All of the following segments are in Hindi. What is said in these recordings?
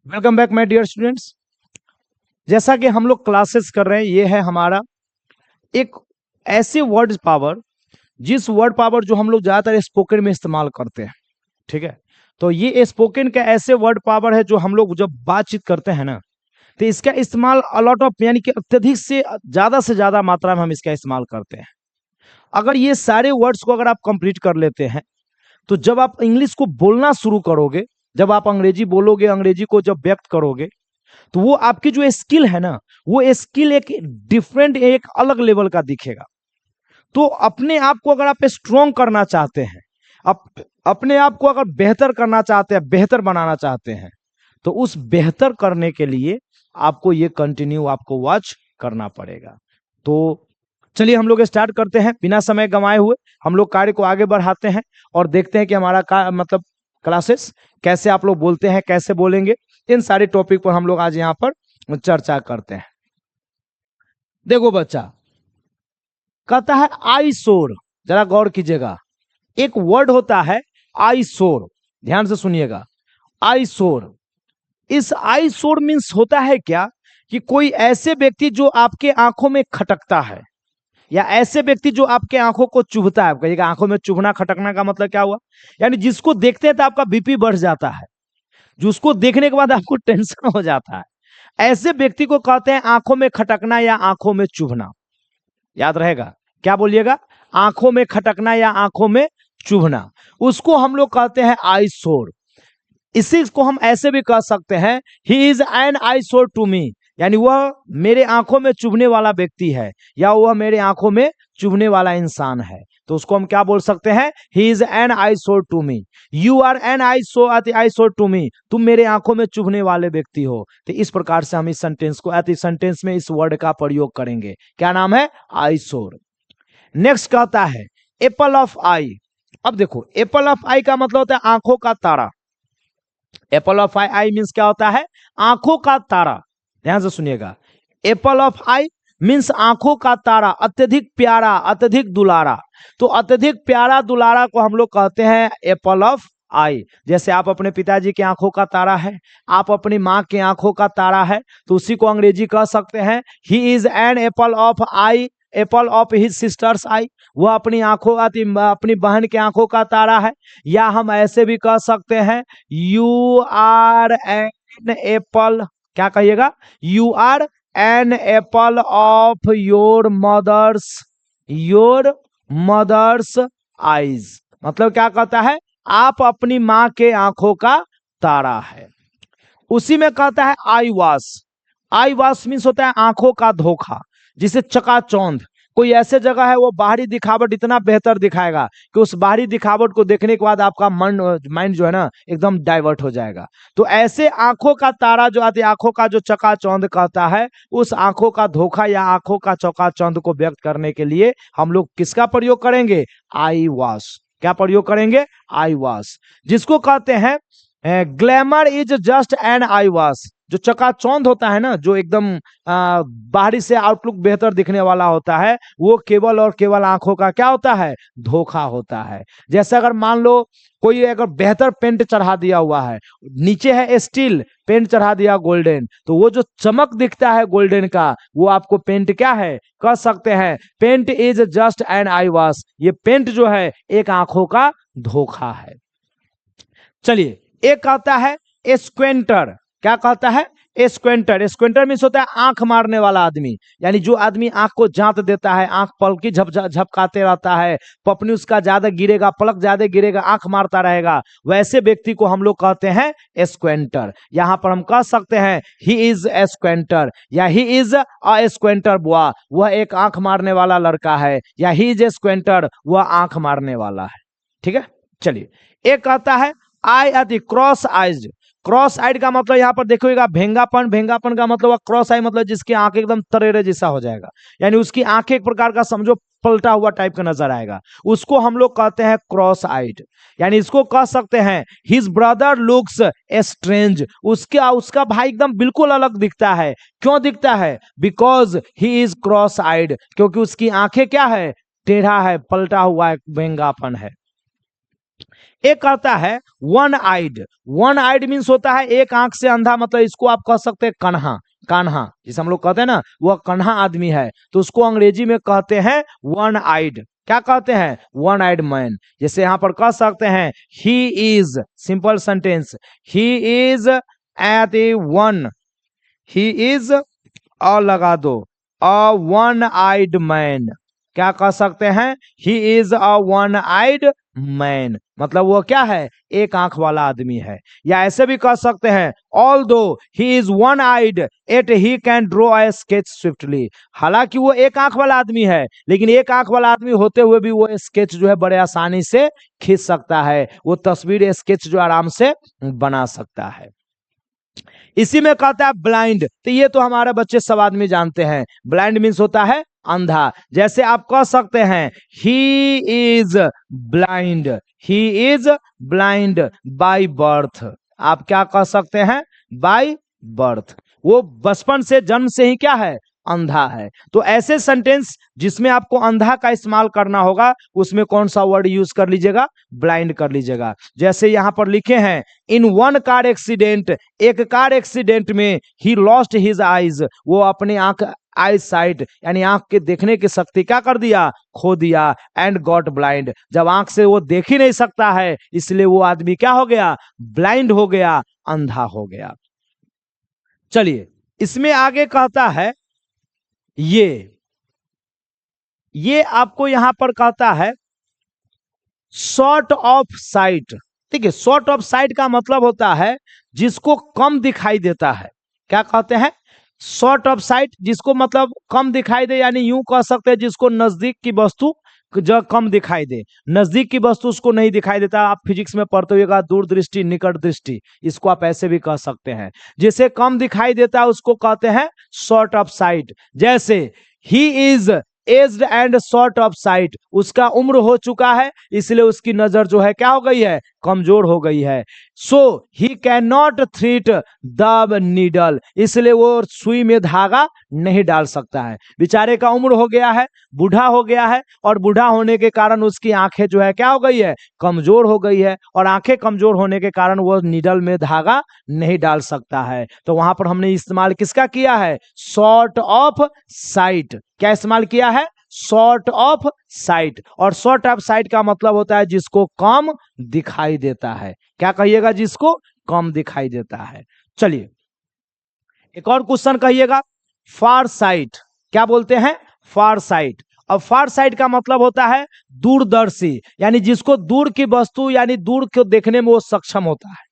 Welcome back my dear students. जैसा कि हम लोग क्लासेस कर रहे हैं, ये है हमारा एक ऐसे वर्ड पावर, जिस वर्ड पावर जो हम लोग ज्यादातर स्पोकन में इस्तेमाल करते हैं। ठीक है, तो ये स्पोकन का ऐसे वर्ड पावर है जो हम लोग जब बातचीत करते हैं ना, तो इसका इस्तेमाल अलॉट ऑफ यानी कि अत्यधिक से ज्यादा मात्रा में हम इसका इस्तेमाल करते हैं। अगर ये सारे वर्ड्स को अगर आप कंप्लीट कर लेते हैं, तो जब आप इंग्लिश को बोलना शुरू करोगे, जब आप अंग्रेजी बोलोगे, अंग्रेजी को जब व्यक्त करोगे, तो वो आपकी जो स्किल है ना, वो स्किल एक डिफरेंट, एक अलग लेवल का दिखेगा। तो अपने आप को अगर आप स्ट्रॉन्ग करना चाहते हैं, अपने आप को अगर बेहतर करना चाहते हैं, बेहतर बनाना चाहते हैं, तो उस बेहतर करने के लिए आपको ये कंटिन्यू आपको वॉच करना पड़ेगा। तो चलिए हम लोग स्टार्ट करते हैं, बिना समय गंवाए हुए हम लोग कार्य को आगे बढ़ाते हैं और देखते हैं कि हमारा मतलब क्लासेस कैसे आप लोग बोलते हैं, कैसे बोलेंगे। इन सारे टॉपिक पर हम लोग आज यहाँ पर चर्चा करते हैं। देखो बच्चा कहता है आई शोर, जरा गौर कीजिएगा। एक वर्ड होता है आई शोर, ध्यान से सुनिएगा। आई शोर, इस आई शोर मीन्स होता है क्या कि कोई ऐसे व्यक्ति जो आपके आंखों में खटकता है, या ऐसे व्यक्ति जो आपके आंखों को चुभता है। कहिएगा आंखों में चुभना, खटकना का मतलब क्या हुआ? यानी जिसको देखते हैं तो आपका बीपी बढ़ जाता है, जिसको देखने के बाद आपको टेंशन हो जाता है, ऐसे व्यक्ति को कहते हैं आंखों में खटकना या आंखों में चुभना। याद रहेगा, क्या बोलिएगा? आंखों में खटकना या आंखों में चुभना, उसको हम लोग कहते हैं आई शोर। इसी को हम ऐसे भी कह सकते हैं, he is an eyesore to मी, यानी वह मेरे आंखों में चुभने वाला व्यक्ति है, या वह मेरे आंखों में चुभने वाला इंसान है। तो उसको हम क्या बोल सकते हैं? He is an eyesore to me, you are an eyesore to मी, तुम मेरे आंखों में चुभने वाले व्यक्ति हो। तो इस प्रकार से हम इस सेंटेंस को, इस सेंटेंस में इस वर्ड का प्रयोग करेंगे। क्या नाम है? आई शोर। नेक्स्ट कहता है एप्पल ऑफ आई। अब देखो, एप्पल ऑफ आई का मतलब होता है आंखों का तारा। एप्पल ऑफ आई मीन्स क्या होता है? आंखों का तारा। ध्यान से सुनिएगा, एप्पल ऑफ आई मीन्स आंखों का तारा, अत्यधिक प्यारा, अत्यधिक दुलारा। तो अत्यधिक प्यारा दुलारा को हम लोग कहते हैं एप्पल ऑफ आई। जैसे आप अपने पिताजी की आंखों का तारा है, आप अपनी माँ की आंखों का तारा है, तो उसी को अंग्रेजी कह सकते हैं he is an apple of I, Apple of his sisters I. वह अपनी आंखों, अपनी बहन की आंखों का तारा है। या हम ऐसे भी कह सकते हैं यू आर एन एप्पल, क्या कहिएगा? You are an apple of your mother's eyes. मतलब क्या कहता है? आप अपनी माँ के आंखों का तारा है। उसी में कहता है आई वॉश। आई वॉश मीन्स होता है आंखों का धोखा, जिसे चकाचौंध। कोई ऐसे जगह है वो बाहरी दिखावट इतना बेहतर दिखाएगा कि उस बाहरी दिखावट को देखने के बाद आपका माइंड जो है ना एकदम डाइवर्ट हो जाएगा। तो ऐसे आंखों का तारा जो आती, आंखों का जो चकाचौंध कहता है, उस आंखों का धोखा या आंखों का चकाचौंध को व्यक्त करने के लिए हम लोग किसका प्रयोग करेंगे? आई वॉश। क्या प्रयोग करेंगे? आई वॉश। जिसको कहते हैं glamour is just an eye wash. जो चकाचौंध होता है ना, जो एकदम बाहरी से आउटलुक बेहतर दिखने वाला होता है, वो केवल और केवल आंखों का क्या होता है? धोखा होता है। जैसे अगर मान लो कोई अगर बेहतर पेंट चढ़ा दिया हुआ है, नीचे है स्टील, पेंट चढ़ा दिया गोल्डन, तो वो जो चमक दिखता है गोल्डन का, वो आपको पेंट क्या है? कह सकते हैं paint is just an eye wash. ये पेंट जो है एक आंखों का धोखा है। चलिए, एक कहता है स्क्वेंटर। क्या कहता है? स्क्वेंटर। स्क्वेंटर मीन्स होता है आंख मारने वाला आदमी, यानी जो आदमी आंख को जांत देता है, आंख पलकी झपकाते रहता है, पपनी उसका ज्यादा गिरेगा, पलक ज्यादा गिरेगा, आंख मारता रहेगा, वैसे व्यक्ति को हम लोग कहते हैं स्क्वेंटर। यहां पर हम कह सकते हैं ही इज ए स्क्वेंटर, या ही इज अ स्क्वेंटर बॉय, वह एक आंख मारने वाला लड़का है, या ही इज ए स्क्वेंटर, वह आंख मारने वाला है। ठीक है, चलिए। एक कहता है आई आती क्रॉस आइज। क्रॉस आइड का मतलब यहां पर देखिएगा भेंगापन। भेंगापन का मतलब क्रॉस आई मतलब जिसकी आंख एकदम तरेरे जैसा हो जाएगा, यानी उसकी आंखें एक प्रकार का समझो पलटा हुआ टाइप का नजर आएगा, उसको हम लोग कहते हैं क्रॉस आइड। यानी इसको कह सकते हैं हिज ब्रदर लुक्स स्ट्रेंज। उसका भाई एकदम बिल्कुल अलग दिखता है। क्यों दिखता है? बिकॉज ही इज क्रॉस आइड, क्योंकि उसकी आंखें क्या है? टेढ़ा है, पलटा हुआ है, भेंगापन है। एक कहता है one eyed. One eyed means होता है एक आंख से अंधा, मतलब इसको आप कह सकते हैं कन्हा। कान्हा जिसे हम लोग कहते हैं ना, वह कन्हा आदमी है, तो उसको अंग्रेजी में कहते हैं वन आइड। क्या कहते हैं? One eyed man. जैसे यहां पर कह सकते हैं he is, simple sentence, he is at a one, he is a लगा दो, अ वन आइड मैन। क्या कह सकते हैं? He is a one eyed man, मतलब वो क्या है? एक आंख वाला आदमी है। या ऐसे भी कह सकते हैं although he is one eyed at he can draw a sketch swiftly. हालांकि वो एक आंख वाला आदमी है, लेकिन एक आंख वाला आदमी होते हुए भी वो स्केच जो है बड़े आसानी से खींच सकता है, वो तस्वीर स्केच जो आराम से बना सकता है। इसी में कहता है ब्लाइंड, तो ये तो हमारे बच्चे सब आदमी जानते हैं, ब्लाइंड मीन्स होता है अंधा। जैसे आप कह सकते हैं he is blind, he is blind by birth. आप क्या कह सकते हैं? बाय बर्थ, वो बचपन से, जन्म से ही क्या है? अंधा है। तो ऐसे सेंटेंस जिसमें आपको अंधा का इस्तेमाल करना होगा, उसमें कौन सा वर्ड यूज कर लीजिएगा? ब्लाइंड कर लीजिएगा। जैसे यहां पर लिखे हैं इन वन कार एक्सीडेंट, एक कार एक्सीडेंट में ही लॉस्ट हिज आईज, वो अपने आंख, आई साइट यानी आंख के देखने की शक्ति क्या कर दिया? खो दिया। एंड गॉट ब्लाइंड, जब आंख से वो देख ही नहीं सकता है, इसलिए वो आदमी क्या हो गया? ब्लाइंड हो गया, अंधा हो गया। चलिए इसमें आगे कहता है ये आपको यहां पर कहता है शॉर्ट ऑफ साइट। ठीक है, शॉर्ट ऑफ साइट का मतलब होता है जिसको कम दिखाई देता है। क्या कहते हैं? शॉर्ट ऑफ साइट, जिसको मतलब कम दिखाई दे, यानी यूं कह सकते हैं जिसको नजदीक की वस्तु जो कम दिखाई दे, नजदीक की वस्तु उसको नहीं दिखाई देता। आप फिजिक्स में पढ़ते होइएगा दूरदृष्टि, निकट दृष्टि, इसको आप ऐसे भी कह सकते हैं। जिसे कम दिखाई देता है उसको कहते हैं शॉर्ट ऑफ साइट। जैसे ही is aged and short of sight, उसका उम्र हो चुका है, इसलिए उसकी नजर जो है क्या हो गई है? कमजोर हो गई है। So he can not thread the needle, इसलिए वो सुई में धागा नहीं डाल सकता है। बेचारे का उम्र हो गया है, बूढ़ा हो गया है, और बूढ़ा होने के कारण उसकी आंखें जो है क्या हो गई है? कमजोर हो गई है, और आंखें कमजोर होने के कारण वो नीडल में धागा नहीं डाल सकता है। तो वहां पर हमने इस्तेमाल किसका किया है? Short of site. क्या इस्तेमाल किया है? Short of site. और शॉर्ट ऑफ साइट का मतलब होता है जिसको कम दिखाई देता है। क्या कहिएगा? जिसको कम दिखाई देता है। चलिए एक और क्वेश्चन कहिएगा, फार साइट। क्या बोलते हैं? फार साइट। अब फार साइट का मतलब होता है दूरदर्शी, यानी जिसको दूर की वस्तु यानी दूर को देखने में वो सक्षम होता है,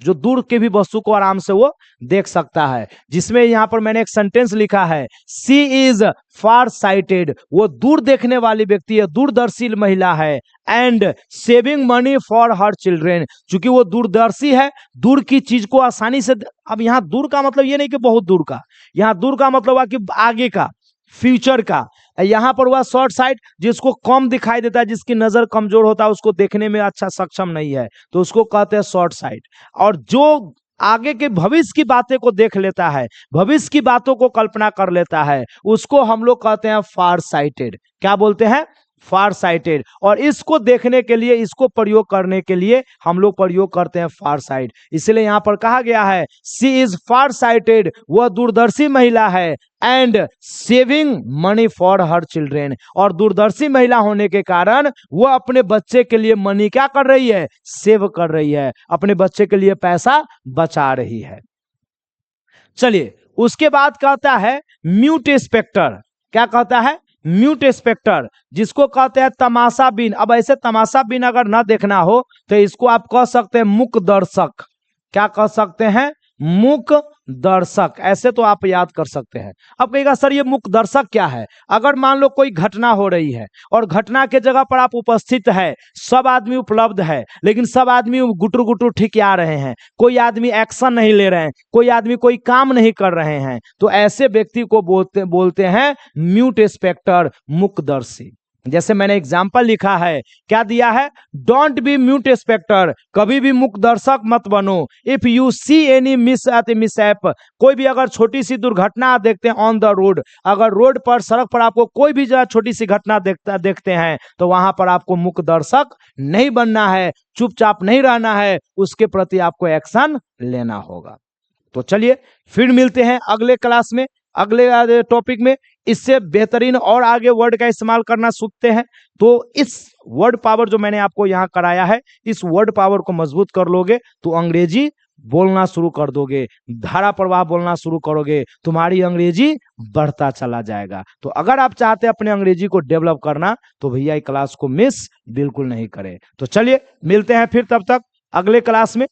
जो दूर के भी वस्तु को आराम से वो देख सकता है। जिसमें यहां पर मैंने एक सेंटेंस लिखा है सी इज फार साइटेड, वो दूर देखने वाली व्यक्ति है, दूरदर्शी महिला है। And saving money for her children, चूंकि वो दूरदर्शी है, दूर की चीज को आसानी से, अब यहां दूर का मतलब ये नहीं कि बहुत दूर का, यहां दूर का मतलब हुआ कि आगे का, फ्यूचर का। यहां पर हुआ शॉर्ट साइट, जिसको कम दिखाई देता है, जिसकी नजर कमजोर होता है, उसको देखने में अच्छा सक्षम नहीं है, तो उसको कहते हैं शॉर्ट साइट। और जो आगे के भविष्य की बातें को देख लेता है, भविष्य की बातों को कल्पना कर लेता है, उसको हम लोग कहते हैं फार साइटेड। क्या बोलते हैं? फार साइटेड। और इसको देखने के लिए, इसको प्रयोग करने के लिए हम लोग प्रयोग करते हैं फार साइट। इसलिए यहां पर कहा गया है सी इज फार साइटेड, वह दूरदर्शी महिला है। And saving money for her children, और दूरदर्शी महिला होने के कारण वह अपने बच्चे के लिए मनी क्या कर रही है? सेव कर रही है, अपने बच्चे के लिए पैसा बचा रही है। चलिए उसके बाद कहता है म्यूट स्पेक्टर। क्या कहता है? म्यूट स्पेक्टर, जिसको कहते हैं तमाशा बीन। अब ऐसे तमाशा बीन अगर ना देखना हो तो इसको आप कह सकते हैं मूक दर्शक। क्या कह सकते हैं? मूक दर्शक, ऐसे तो आप याद कर सकते हैं। अब कहेगा सर ये मूक दर्शक क्या है? अगर मान लो कोई घटना हो रही है और घटना के जगह पर आप उपस्थित है, सब आदमी उपलब्ध है, लेकिन सब आदमी गुटुर गुटुर ठिकिया रहे हैं, कोई आदमी एक्शन नहीं ले रहे हैं, कोई आदमी कोई काम नहीं कर रहे हैं, तो ऐसे व्यक्ति को बोलते हैं म्यूट स्पेक्टर, मूकदर्शी। जैसे मैंने एग्जाम्पल लिखा है, क्या दिया है, डोंट बी म्यूट स्पेक्टर, कभी भी मूक दर्शक मत बनो। If you see any mishap, कोई भी अगर छोटी सी दुर्घटना आप देखते हैं ऑन द रोड, अगर रोड पर सड़क पर आपको कोई भी छोटी सी घटना देखते हैं तो वहां पर आपको मूक दर्शक नहीं बनना है, चुपचाप नहीं रहना है, उसके प्रति आपको एक्शन लेना होगा। तो चलिए फिर मिलते हैं अगले क्लास में, अगले टॉपिक में। इससे बेहतरीन और आगे वर्ड का इस्तेमाल करना सीखते हैं। तो इस वर्ड पावर जो मैंने आपको यहां कराया है, इस वर्ड पावर को मजबूत कर लोगे तो अंग्रेजी बोलना शुरू कर दोगे, धारा प्रवाह बोलना शुरू करोगे, तुम्हारी अंग्रेजी बढ़ता चला जाएगा। तो अगर आप चाहते हैं अपने अंग्रेजी को डेवलप करना तो भैया क्लास को मिस बिल्कुल नहीं करें। तो चलिए मिलते हैं फिर, तब तक अगले क्लास में।